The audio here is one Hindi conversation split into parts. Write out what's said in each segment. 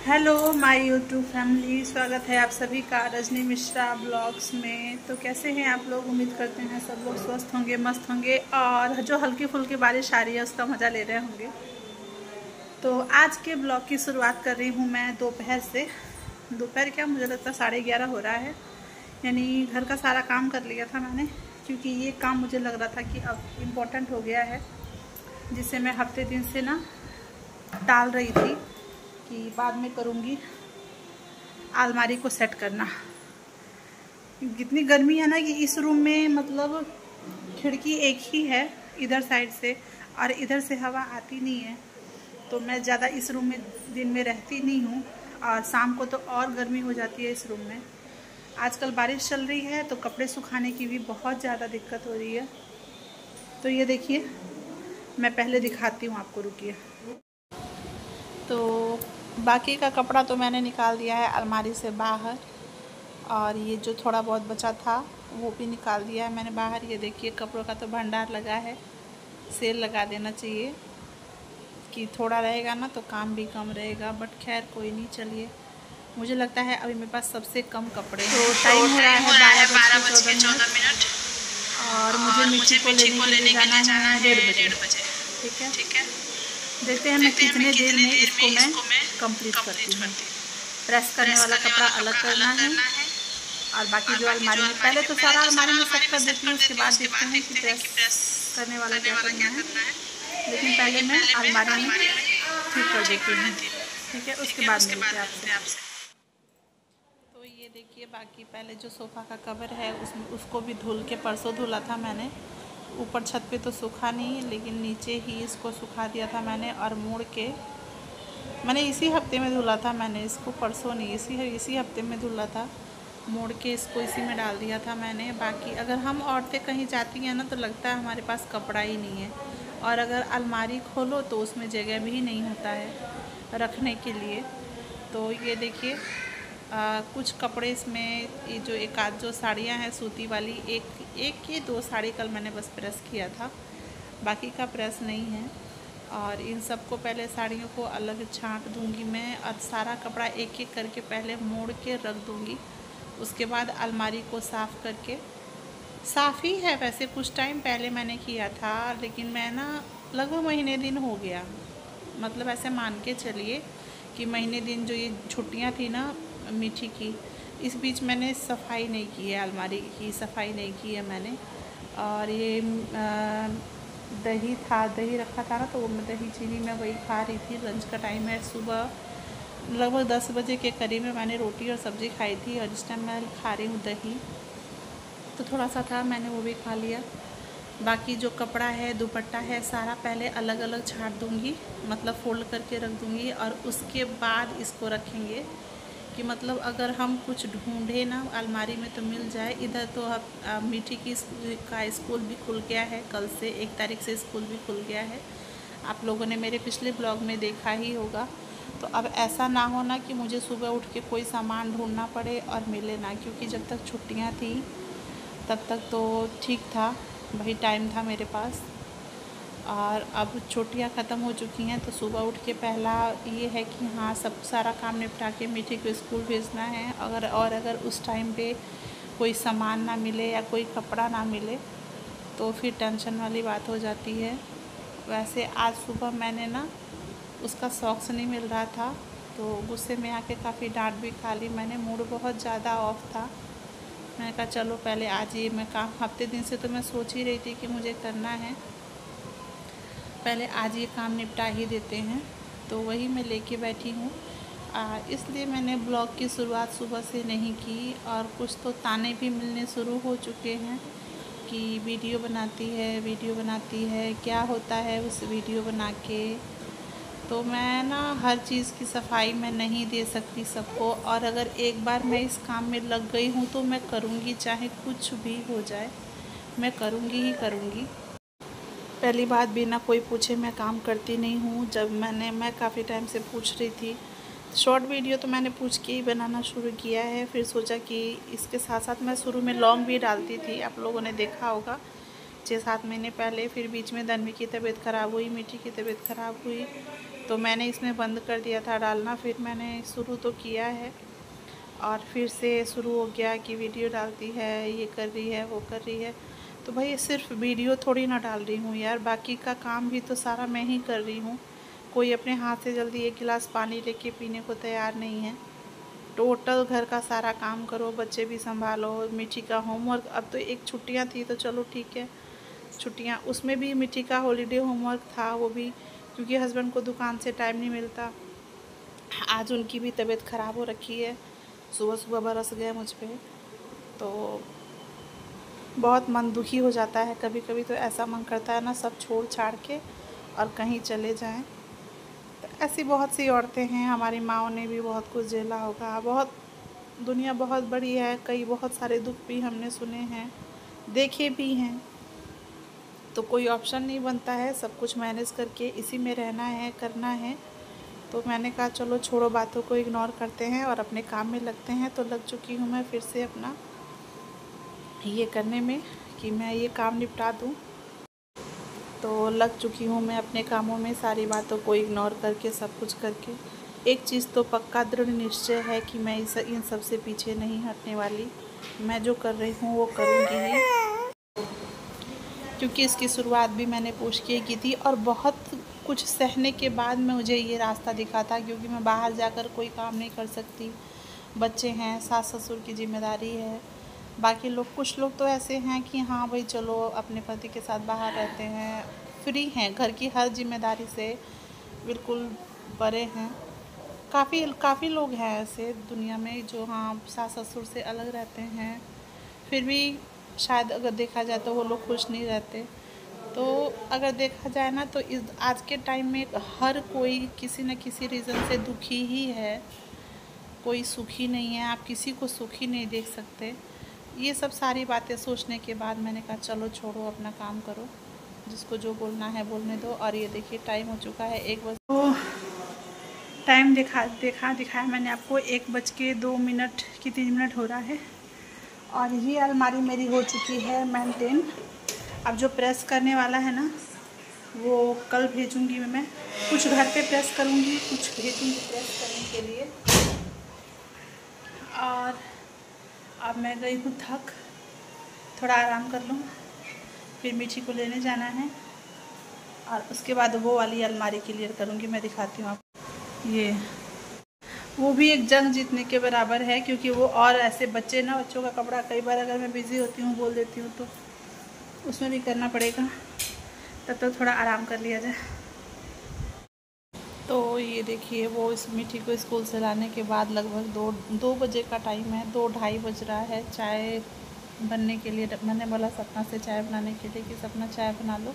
हेलो माय यूट्यूब फैमिली, स्वागत है आप सभी का रजनी मिश्रा ब्लॉग्स में। तो कैसे हैं आप लोग? उम्मीद करते हैं सब लोग स्वस्थ होंगे, मस्त होंगे और जो हल्की फुल्की बारिश आ रही है उसका मज़ा ले रहे होंगे। तो आज के ब्लॉग की शुरुआत कर रही हूँ मैं दोपहर से। दोपहर क्या, मुझे लगता है 11:30 हो रहा है। यानी घर का सारा काम कर लिया था मैंने, क्योंकि ये काम मुझे लग रहा था कि अब इम्पोर्टेंट हो गया है, जिसे मैं हफ्ते दिन से ना टाल रही थी कि बाद में करूँगी। अलमारी को सेट करना, कितनी गर्मी है ना कि इस रूम में मतलब खिड़की एक ही है इधर साइड से, और इधर से हवा आती नहीं है। तो मैं ज़्यादा इस रूम में दिन में रहती नहीं हूँ, और शाम को तो और गर्मी हो जाती है इस रूम में। आजकल बारिश चल रही है तो कपड़े सुखाने की भी बहुत ज़्यादा दिक्कत हो रही है। तो ये देखिए, मैं पहले दिखाती हूँ आपको, रुकिए। तो बाकी का कपड़ा तो मैंने निकाल दिया है अलमारी से बाहर, और ये जो थोड़ा बहुत बचा था वो भी निकाल दिया है मैंने बाहर। ये देखिए, कपड़ों का तो भंडार लगा है। सेल लगा देना चाहिए कि थोड़ा रहेगा ना तो काम भी कम रहेगा, बट खैर कोई नहीं, चलिए। मुझे लगता है अभी मेरे पास सबसे कम कपड़े हैं। तो टाइम हो रहा है 12:14 और मुझे मिठी को लेने के लिए जाना है 1:30 बजे। ठीक है, देखते हैं मैं कितने देर में इसको मैं कंप्लीट करती हूँ। प्रेस करने वाला कपड़ा अलग करना है, और बाकी जो अलमारी में, पहले तो सारा अलमारी में सेट कर देती हूँ, उसके बाद देखते हैं कि प्रेस करने वाला क्या करना है। लेकिन पहले मैं अलमारी में ठीक कर देती हूँ, ठीक है, उसके बाद मिलते हैं आपसे। तो ये देखिए, बाकी पहले जो सोफ़ा का कवर है उसको भी धुल के परसों धुला था मैंने। ऊपर छत पे तो सूखा नहीं, लेकिन नीचे ही इसको सुखा दिया था मैंने, और मोड़ के मैंने इसी हफ्ते में धुला था मैंने इसको, परसों नहीं, इसी हफ्ते में धुला था। मोड़ के इसको इसी में डाल दिया था मैंने। बाकी अगर हम औरतें कहीं जाती हैं ना तो लगता है हमारे पास कपड़ा ही नहीं है, और अगर अलमारी खोलो तो उसमें जगह भी नहीं होता है रखने के लिए। तो ये देखिए, कुछ कपड़े इसमें, ये जो एक आध जो साड़ियाँ हैं सूती वाली, एक ही 2 साड़ी कल मैंने बस प्रेस किया था, बाकी का प्रेस नहीं है। और इन सबको पहले साड़ियों को अलग छांट दूंगी मैं, और सारा कपड़ा एक एक करके पहले मोड़ के रख दूंगी। उसके बाद अलमारी को साफ़ करके, साफ़ ही है वैसे, कुछ टाइम पहले मैंने किया था, लेकिन मैं ना लगभग महीने दिन हो गया, मतलब ऐसे मान के चलिए कि महीने दिन, जो ये छुट्टियां थी ना मीठी की, इस बीच मैंने सफाई नहीं की है, अलमारी की सफाई नहीं की है मैंने। और ये दही रखा था ना, तो वो मैं दही चीनी में वही खा रही थी। लंच का टाइम है, सुबह लगभग 10 बजे के करीब में मैंने रोटी और सब्ज़ी खाई थी, और इस टाइम मैं खा रही हूँ दही। तो थोड़ा सा था, मैंने वो भी खा लिया। बाकी जो कपड़ा है, दुपट्टा है, सारा पहले अलग अलग छाट दूँगी, मतलब फ़ोल्ड करके रख दूँगी, और उसके बाद इसको रखेंगे कि मतलब अगर हम कुछ ढूंढे ना अलमारी में तो मिल जाए। इधर तो अब मीठी का स्कूल भी खुल गया है, कल से 1 तारीख से स्कूल भी खुल गया है। आप लोगों ने मेरे पिछले ब्लॉग में देखा ही होगा। तो अब ऐसा ना हो ना कि मुझे सुबह उठ के कोई सामान ढूंढना पड़े और मिले ना, क्योंकि जब तक छुट्टियां थी तब तक तो ठीक था, वही टाइम था मेरे पास। और अब छुट्टियां ख़त्म हो चुकी हैं, तो सुबह उठ के पहला ये है कि हाँ, सब सारा काम निपटा के मीठी को स्कूल भेजना है। अगर उस टाइम पे कोई सामान ना मिले या कोई कपड़ा ना मिले तो फिर टेंशन वाली बात हो जाती है। वैसे आज सुबह मैंने ना उसका सॉक्स नहीं मिल रहा था, तो गुस्से में आके काफ़ी डांट भी खा ली मैंने। मूड बहुत ज़्यादा ऑफ था। मैंने कहा चलो पहले आज ये मैं काम, हफ्ते दिन से तो मैं सोच ही रही थी कि मुझे करना है, पहले आज ये काम निपटा ही देते हैं। तो वही मैं लेके बैठी हूँ। इसलिए मैंने ब्लॉग की शुरुआत सुबह से नहीं की, और कुछ तो ताने भी मिलने शुरू हो चुके हैं कि वीडियो बनाती है, क्या होता है उस वीडियो बना के। तो मैं ना हर चीज़ की सफाई मैं नहीं दे सकती सबको, और अगर एक बार मैं इस काम में लग गई हूँ तो मैं करूँगी, चाहे कुछ भी हो जाए, मैं करूँगी ही करूँगी। पहली बात, बिना कोई पूछे मैं काम करती नहीं हूँ। जब मैं काफ़ी टाइम से पूछ रही थी, शॉर्ट वीडियो तो मैंने पूछ के ही बनाना शुरू किया है। फिर सोचा कि इसके साथ साथ मैं शुरू में लॉन्ग भी डालती थी, आप लोगों ने देखा होगा 6-7 महीने पहले। फिर बीच में धन्वी की तबीयत ख़राब हुई, मीठी की तबीयत ख़राब हुई, तो मैंने इसमें बंद कर दिया था डालना, फिर मैंने शुरू तो किया है और फिर से शुरू हो गया कि वीडियो डालती है, ये कर रही है, वो कर रही है। तो भाई सिर्फ वीडियो थोड़ी ना डाल रही हूँ यार, बाकी का काम भी तो सारा मैं ही कर रही हूँ। कोई अपने हाथ से जल्दी एक गिलास पानी लेके पीने को तैयार नहीं है। टोटल घर का सारा काम करो, बच्चे भी संभालो, मिठी का होमवर्क। अब तो एक छुट्टियाँ थी तो चलो ठीक है, छुट्टियाँ उसमें भी मिठी का हॉलीडे होमवर्क था, वो भी क्योंकि हस्बैंड को दुकान से टाइम नहीं मिलता। आज उनकी भी तबीयत ख़राब हो रखी है, सुबह सुबह बरस गए मुझ पे, तो बहुत मन दुखी हो जाता है। कभी कभी तो ऐसा मन करता है ना सब छोड़ छाड़ के और कहीं चले जाएं। तो ऐसी बहुत सी औरतें हैं, हमारी माँओं ने भी बहुत कुछ झेला होगा। बहुत दुनिया बहुत बड़ी है, कई बहुत सारे दुख भी हमने सुने हैं, देखे भी हैं। तो कोई ऑप्शन नहीं बनता है, सब कुछ मैनेज करके इसी में रहना है, करना है। तो मैंने कहा चलो छोड़ो, बातों को इग्नोर करते हैं और अपने काम में लगते हैं। तो लग चुकी हूँ मैं फिर से अपना ये करने में कि मैं ये काम निपटा दूँ। तो लग चुकी हूँ मैं अपने कामों में, सारी बातों को इग्नोर करके, सब कुछ करके। एक चीज़ तो पक्का दृढ़ निश्चय है कि मैं इन सब से पीछे नहीं हटने वाली। मैं जो कर रही हूँ वो करूँगी ही, क्योंकि इसकी शुरुआत भी मैंने पोस्ट की थी और बहुत कुछ सहने के बाद में मुझे ये रास्ता दिखा था। क्योंकि मैं बाहर जाकर कोई काम नहीं कर सकती, बच्चे हैं, सास ससुर की जिम्मेदारी है। बाकी लोग, कुछ लोग तो ऐसे हैं कि हाँ भाई चलो अपने पति के साथ बाहर रहते हैं, फ्री हैं, घर की हर जिम्मेदारी से बिल्कुल परे हैं। काफ़ी लोग हैं ऐसे दुनिया में जो हाँ सास ससुर से अलग रहते हैं, फिर भी शायद अगर देखा जाए तो वो लोग खुश नहीं रहते। तो अगर देखा जाए ना तो इस आज के टाइम में हर कोई किसी न किसी रीज़न से दुखी ही है, कोई सुखी नहीं है। आप किसी को सुखी नहीं देख सकते। ये सब सारी बातें सोचने के बाद मैंने कहा चलो छोड़ो, अपना काम करो, जिसको जो बोलना है बोलने दो। और ये देखिए टाइम हो चुका है 1 बजे। तो टाइम दिखाया मैंने आपको, 1:02 की 3 मिनट हो रहा है। और ये अलमारी मेरी हो चुकी है मेंटेन। अब जो प्रेस करने वाला है ना वो कल भेजूंगी मैं। कुछ घर पे प्रेस करूंगी, कुछ भेजूंगी प्रेस करने के लिए। और अब मैं गई हूँ थक, थोड़ा आराम कर लूँ, फिर मिठी को लेने जाना है और उसके बाद वो वाली अलमारी क्लियर करूँगी। मैं दिखाती हूँ आपको। ये वो भी एक जंग जीतने के बराबर है, क्योंकि वो और ऐसे बच्चों का कपड़ा कई बार अगर मैं बिज़ी होती हूँ, बोल देती हूँ, तो उसमें भी करना पड़ेगा। तब तक थोड़ा आराम कर लिया जाए। तो ये देखिए वो इस मिठी को स्कूल से लाने के बाद लगभग 2 बजे का टाइम है, 2-2:30 बज रहा है। चाय बनने के लिए मैंने बोला सपना से चाय बनाने के लिए कि सपना चाय बना लो।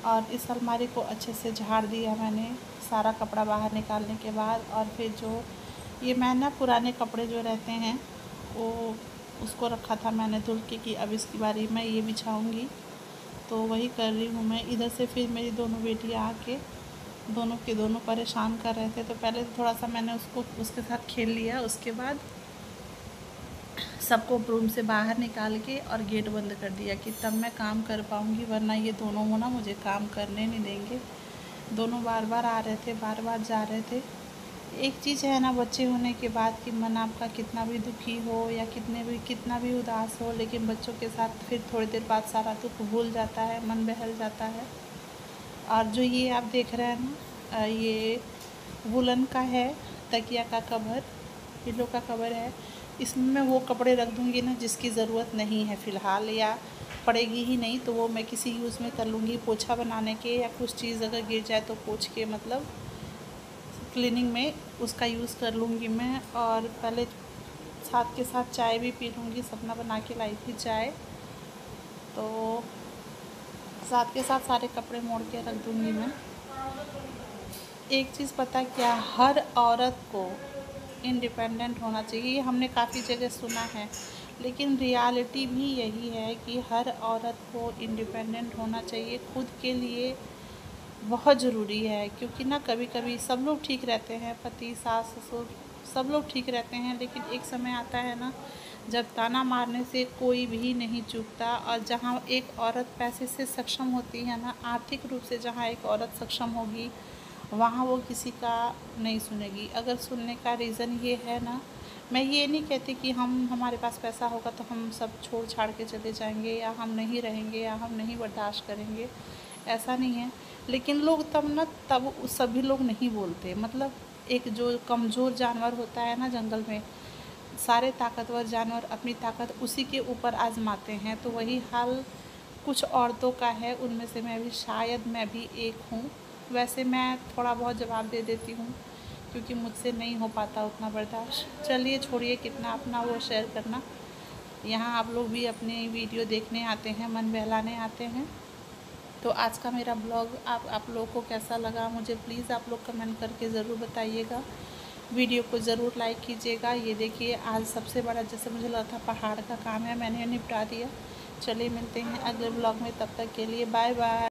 और इस अलमारी को अच्छे से झाड़ दिया मैंने, सारा कपड़ा बाहर निकालने के बाद। और फिर जो ये मैं ना पुराने कपड़े जो रहते हैं वो उसको रखा था मैंने धुल के कि अब इसकी बारी मैं ये बिछाऊंगी, तो वही कर रही हूँ मैं। इधर से फिर मेरी दोनों बेटियाँ आके दोनों के दोनों परेशान कर रहे थे, तो पहले थोड़ा सा मैंने उसके साथ खेल लिया। उसके बाद सबको रूम से बाहर निकाल के और गेट बंद कर दिया कि तब मैं काम कर पाऊँगी, वरना ये दोनों हो ना मुझे काम करने नहीं देंगे। दोनों बार बार आ रहे थे, बार बार जा रहे थे। एक चीज़ है ना, बच्चे होने के बाद कि मन आपका कितना भी दुखी हो या कितना भी उदास हो, लेकिन बच्चों के साथ फिर थोड़ी देर बाद सारा दुख भूल जाता है, मन बहल जाता है। और जो ये आप देख रहे हैं ना, ये वुलन का है, तकिया का कवर, पिलो का कवर है। इसमें मैं वो कपड़े रख दूँगी ना जिसकी ज़रूरत नहीं है फ़िलहाल, या पड़ेगी ही नहीं, तो वो मैं किसी यूज़ में कर लूँगी, पोछा बनाने के, या कुछ चीज़ अगर गिर जाए तो पोंछ के, मतलब क्लीनिंग में उसका यूज़ कर लूँगी मैं। और पहले साथ के साथ चाय भी पी लूँगी, सपना बना के लाई थी चाय, तो साथ के साथ सारे कपड़े मोड़ के रख दूँगी मैं। एक चीज़ पता क्या, हर औरत को इंडिपेंडेंट होना चाहिए। ये हमने काफ़ी जगह सुना है, लेकिन रियलिटी भी यही है कि हर औरत को इंडिपेंडेंट होना चाहिए, खुद के लिए बहुत ज़रूरी है। क्योंकि ना कभी कभी सब लोग ठीक रहते हैं, पति सास ससुर सब लोग ठीक रहते हैं, लेकिन एक समय आता है ना जब ताना मारने से कोई भी नहीं चूकता। और जहाँ एक औरत पैसे से सक्षम होती है ना, आर्थिक रूप से जहाँ एक औरत सक्षम होगी, वहाँ वो किसी का नहीं सुनेगी। अगर सुनने का रीज़न ये है ना, मैं ये नहीं कहती कि हमारे पास पैसा होगा तो हम सब छोड़ छाड़ के चले जाएंगे, या हम नहीं रहेंगे, या हम नहीं बर्दाश्त करेंगे, ऐसा नहीं है। लेकिन लोग तब सभी लोग नहीं बोलते। मतलब एक जो कमज़ोर जानवर होता है ना जंगल में, सारे ताकतवर जानवर अपनी ताकत उसी के ऊपर आजमाते हैं, तो वही हाल कुछ औरतों का है। उनमें से शायद मैं भी एक हूँ। वैसे मैं थोड़ा बहुत जवाब दे देती हूँ, क्योंकि मुझसे नहीं हो पाता उतना बर्दाश्त। चलिए छोड़िए, कितना अपना वो शेयर करना। यहाँ आप लोग भी अपने वीडियो देखने आते हैं, मन बहलाने आते हैं। तो आज का मेरा ब्लॉग आप लोगों को कैसा लगा, मुझे प्लीज़ आप लोग कमेंट करके ज़रूर बताइएगा। वीडियो को ज़रूर लाइक कीजिएगा। ये देखिए, आज सबसे बड़ा जैसे मुझे लगा था पहाड़ का काम है, मैंने निपटा दिया। चलिए मिलते हैं अगले ब्लॉग में, तब तक के लिए बाय बाय।